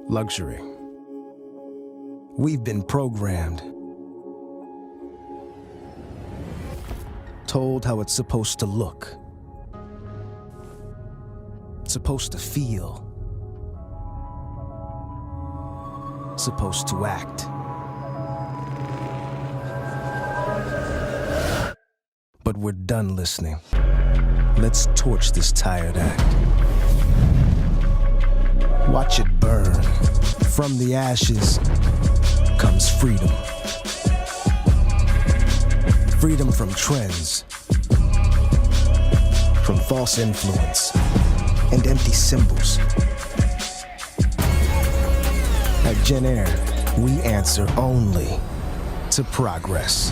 Luxury. We've been programmed. Told how it's supposed to look. Supposed to feel. Supposed to act. But we're done listening. Let's torch this tired act. Watch it burn. From the ashes comes freedom. Freedom from trends, from false influence, and empty symbols. At Gen Air, we answer only to progress.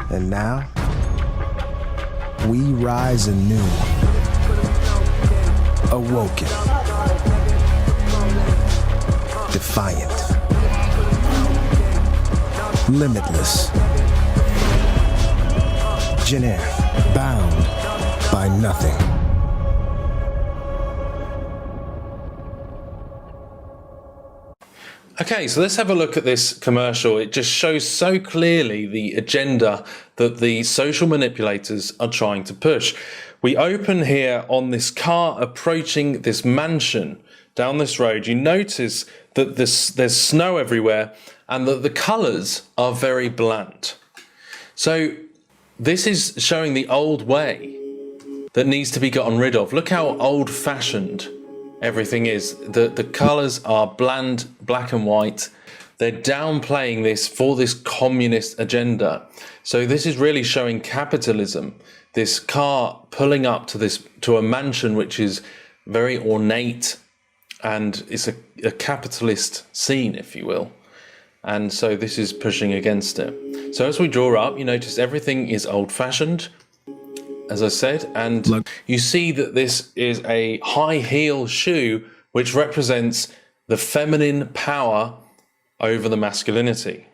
And now, we rise anew, awoken, defiant, limitless. Gen Air, bound by nothing. Okay, so let's have a look at this commercial. It just shows so clearly the agenda that the social manipulators are trying to push. We open here on this car approaching this mansion down this road. You notice that there's snow everywhere and that the colours are very bland. So this is showing the old way that needs to be gotten rid of. Look how old-fashioned everything is. The colours are bland, black and white. They're downplaying this for this communist agenda. So this is really showing capitalism. This car pulling up to a mansion which is very ornate, and it's a capitalist scene, if you will. And so this is pushing against it. So as we draw up, you notice everything is old-fashioned, as I said, and you see that this is a high heel shoe which represents the feminine power over the masculinity.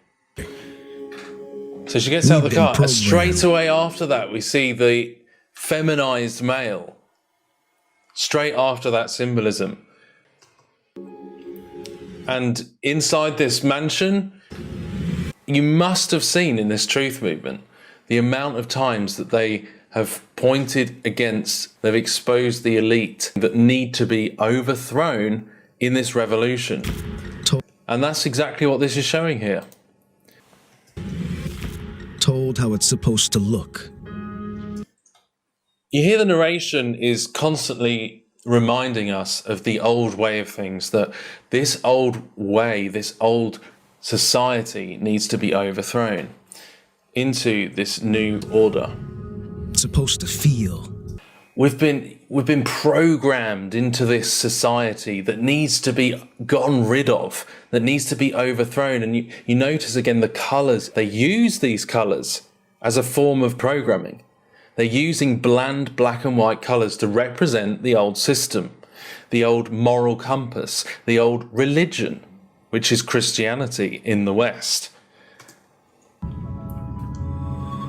So she gets out of the car, and straight away after that we see the feminized male. Straight after that symbolism. And inside this mansion, you must have seen in this truth movement the amount of times that they have pointed against, they've exposed the elite that need to be overthrown in this revolution. And that's exactly what this is showing here. Told how it's supposed to look. You hear the narration is constantly reminding us of the old way of things, that this old way, this old society needs to be overthrown into this new order. Supposed to feel. We've been programmed into this society that needs to be gotten rid of, that needs to be overthrown. And you notice again the colours. They use these colours as a form of programming. They're using bland black and white colours to represent the old system, the old moral compass, the old religion, which is Christianity in the West.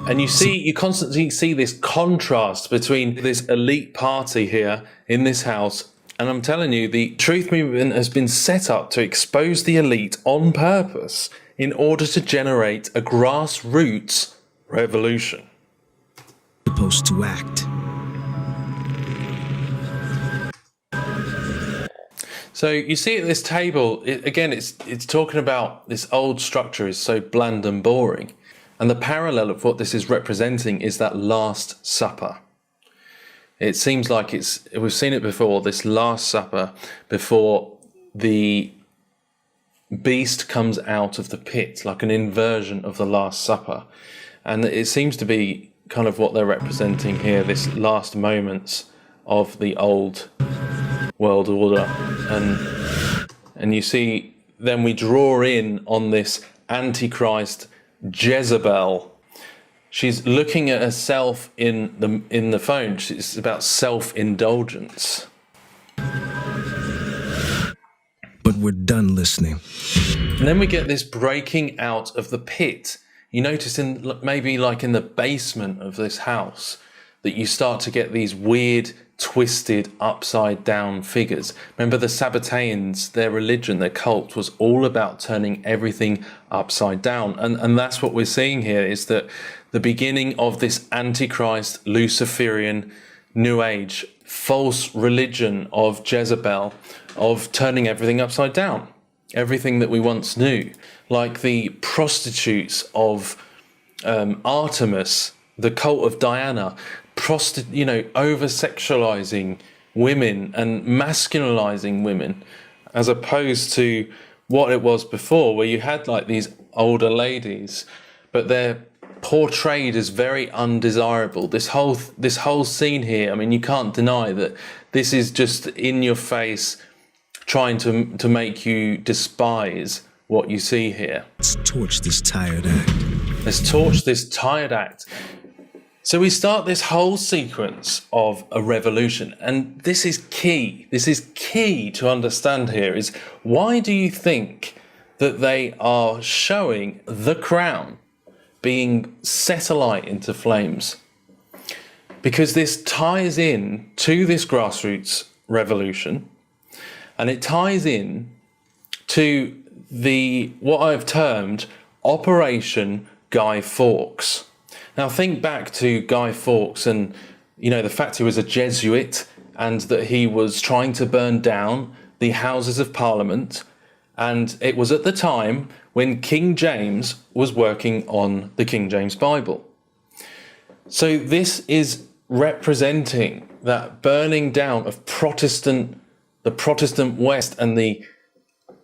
And you constantly see this contrast between this elite party here in this house. And I'm telling you, the truth movement has been set up to expose the elite on purpose in order to generate a grassroots revolution. Supposed to act. So you see at this table, it's talking about this old structure is so bland and boring. And the parallel of what this is representing is that Last Supper. It seems like we've seen it before, this Last Supper, before the beast comes out of the pit, like an inversion of the Last Supper. And it seems to be kind of what they're representing here, this last moments of the old world order. And you see, then we draw in on this AntiChrist Jezebel. She's looking at herself in the phone. It's about self-indulgence. But we're done listening. And then we get this breaking out of the pit. You notice maybe like in the basement of this house that you start to get these weird, twisted, upside down figures. Remember the Sabbateans, their religion, their cult was all about turning everything upside down. And that's what we're seeing here, is that the beginning of this Antichrist, Luciferian, New Age, false religion of Jezebel, of turning everything upside down. Everything that we once knew, like the prostitutes of Artemis, the cult of Diana, over-sexualizing women and masculinizing women, as opposed to what it was before, where you had like these older ladies, but they're portrayed as very undesirable. This whole scene here, I mean, you can't deny that this is just in your face, trying to make you despise what you see here. Let's torch this tired act. Let's torch this tired act. So we start this whole sequence of a revolution, and this is key. This is key to understand here, is why do you think that they are showing the crown being set alight into flames? Because this ties in to this grassroots revolution. And it ties in to what I've termed Operation Guy Fawkes. Now think back to Guy Fawkes and, the fact he was a Jesuit and that he was trying to burn down the Houses of Parliament. And it was at the time when King James was working on the King James Bible. So this is representing that burning down of the Protestant West and the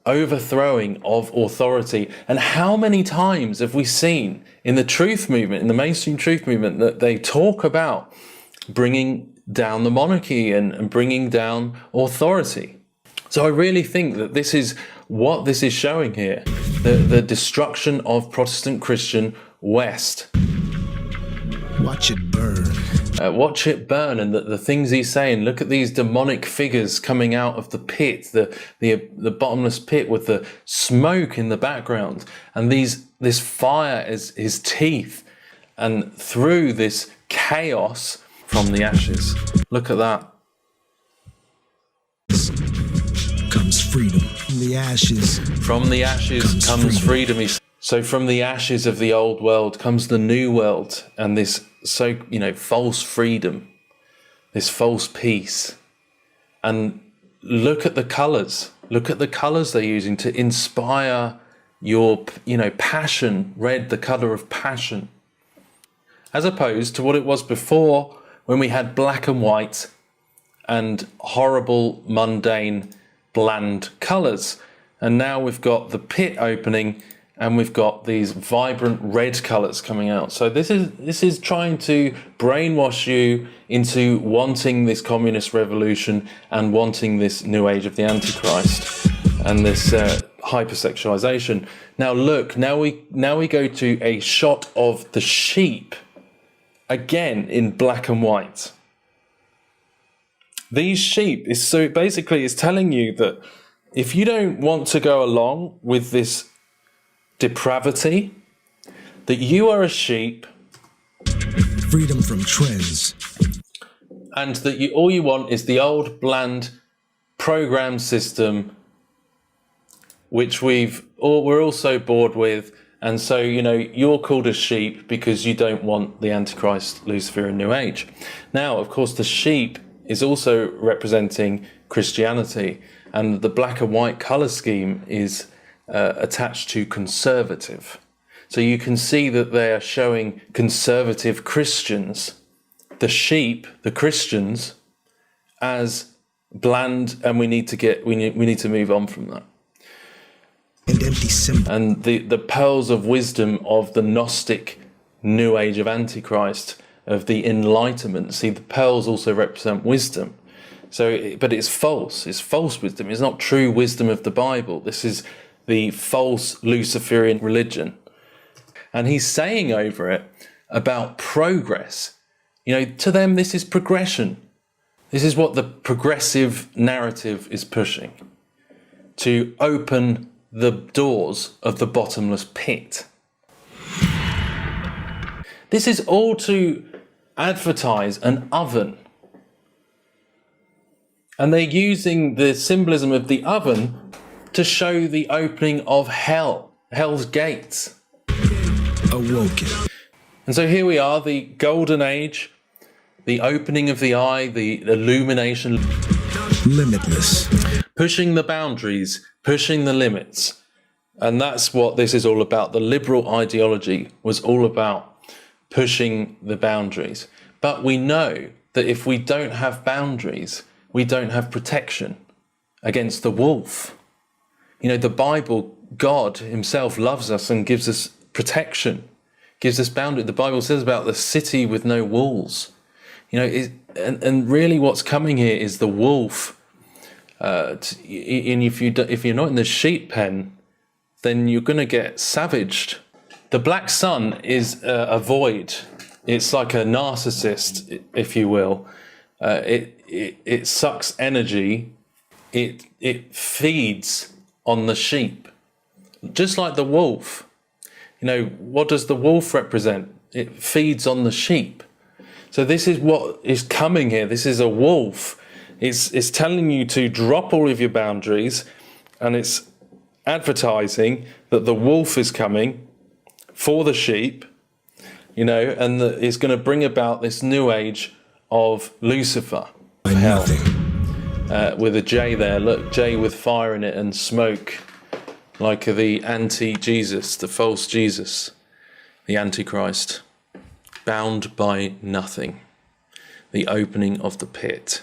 overthrowing of authority. And how many times have we seen in the truth movement, in the mainstream truth movement, that they talk about bringing down the monarchy and bringing down authority? So I really think that this is what this is showing here, the destruction of Protestant Christian West. Watch it burn. Watch it burn, and the things he's saying. Look at these demonic figures coming out of the pit, the bottomless pit, with the smoke in the background, and this fire as his teeth, and through this chaos from the ashes. Look at that. Comes freedom. From the ashes. From the ashes comes freedom. So from the ashes of the old world comes the new world, and this false freedom, this false peace. And look at the colours. Look at the colours they're using to inspire your, passion. Red, the colour of passion. As opposed to what it was before, when we had black and white and horrible, mundane, bland colours. And now we've got the pit opening, and we've got these vibrant red colours coming out. So this is trying to brainwash you into wanting this communist revolution and wanting this new age of the Antichrist and this hypersexualization. Now look, now we go to a shot of the sheep, again in black and white. These sheep is telling you that if you don't want to go along with this depravity, that you are a sheep, freedom from trends, and that all you want is the old bland program system, which we're all so bored with. And so you're called a sheep because you don't want the Antichrist, Luciferian New Age. Now of course the sheep is also representing Christianity, and the black and white colour scheme is attached to conservative. So you can see that they are showing conservative Christians, the sheep, the Christians, as bland, and we need to move on from that. And empty symbol. And the pearls of wisdom of the Gnostic New Age of Antichrist, of the Enlightenment. See, the pearls also represent wisdom. But it's false. It's false wisdom. It's not true wisdom of the Bible. This is the false Luciferian religion. And he's saying over it about progress. To them, this is progression. This is what the progressive narrative is pushing, to open the doors of the bottomless pit. This is all to advertise an oven. And they're using the symbolism of the oven to show the opening of hell, hell's gates. Awoken. And so here we are, the golden age, the opening of the eye, the illumination. Limitless. Pushing the boundaries, pushing the limits. And that's what this is all about. The liberal ideology was all about pushing the boundaries. But we know that if we don't have boundaries, we don't have protection against the wolf. You know, the Bible, God himself loves us and gives us protection, gives us boundary. The Bible says about the city with no walls. You know, and really what's coming here is the wolf. And if you're not in the sheep pen, then you're going to get savaged. The black sun is a void. It's like a narcissist, if you will. It sucks energy. It feeds on the sheep, just like the wolf. You know, what does the wolf represent? It feeds on the sheep. So this is what is coming here. This is a wolf. It's telling you to drop all of your boundaries, and it's advertising that the wolf is coming for the sheep, you know, and that it's going to bring about this new age of Lucifer, of hell, with a J there. Look, J with fire in it and smoke, like the anti-Jesus, the false Jesus, the AntiChrist, bound by nothing, the opening of the pit.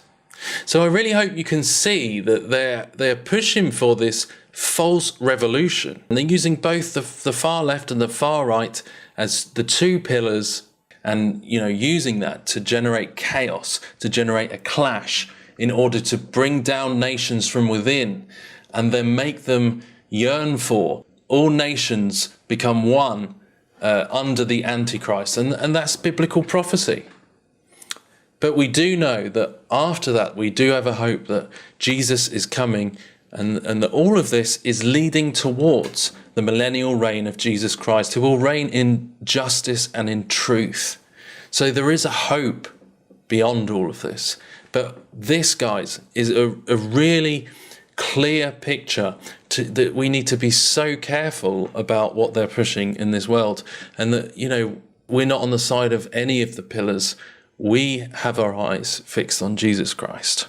So I really hope you can see that they're pushing for this false revolution, and they're using both the far left and the far right as the two pillars, and you know, using that to generate chaos, to generate a clash, in order to bring down nations from within, and then make them yearn for all nations become one under the Antichrist, and that's biblical prophecy. But we do know that after that, we do have a hope that Jesus is coming, and that all of this is leading towards the millennial reign of Jesus Christ, who will reign in justice and in truth. So there is a hope beyond all of this. But this, guys, is a really clear picture that we need to be so careful about what they're pushing in this world. And that, you know, we're not on the side of any of the pillars. We have our eyes fixed on Jesus Christ.